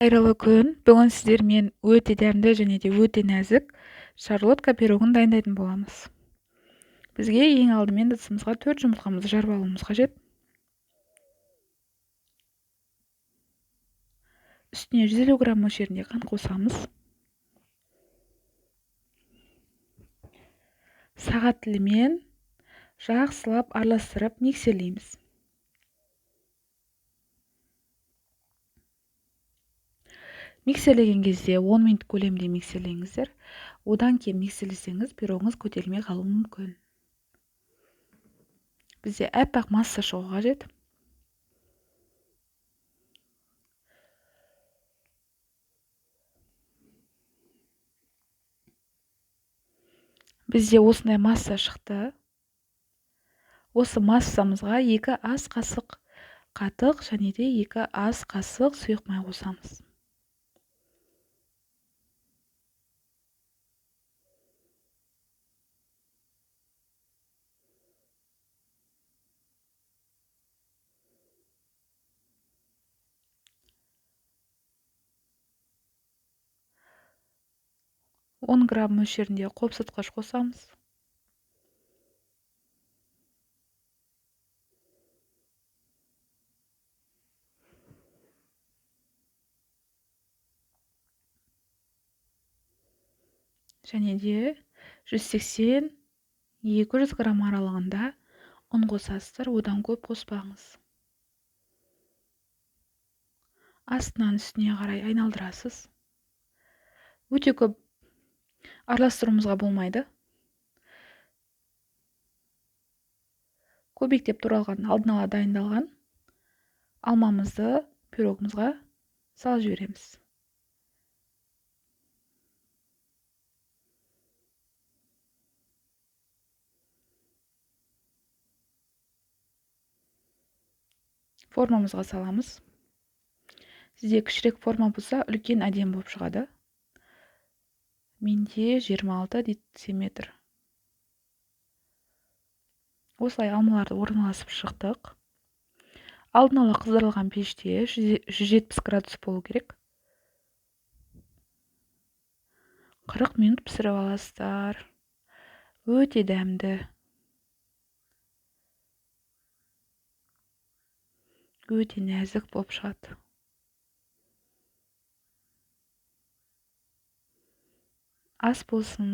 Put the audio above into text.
Қайырлы күн. Бүгін сіздермен өте дәмді және де өте нәзік шарлотка пирогын дайындайтын боламыз. Бізге ең алдымен ыдысымызға 4 жұмыртқамызды жарып алуымыз қажет. Үстіне 150 грамм мөлшерінде қант қосамыз. Сағат тілімен жақсылап араластырып миксерлейміз. Миксерлеген кезде 10 минут көлемінде миксерлеңіздер. Одан кейін миксерлесеңіз, пирогыңыз көтерілмей қалуы мүмкін. Бізде аппақ масса шығуы қажет. Бізде осындай масса шықты. Осы массамызға 2 ас қасық қатық және де 2 ас қасық сұйық май қосамыз. Он грамм мөлшерінде қопсытқыш қосамыз. Және де 180-200 грамм аралығында ұн қосасыздар, одан көп қоспаңыз. Астынан үстіне қарай айналдырасыз. Өте көп араластыруымызға болмайды. Көбіктеп туралған алдын ала дайындалған алмамызды пирогымызға салып жібереміз. Формамызға саламыз. Сізде кішірек форма болса, үлкен әдемі болып шығады. Менде 26 дециметр. Осылай алмаларды орналасып шықтық. Алдын ала қыздырылған пеште 170 градус болу керек. 40 минут пісіріп аласыздар. Өте дәмді. Өте нәзік болып шығады. Ас болсын.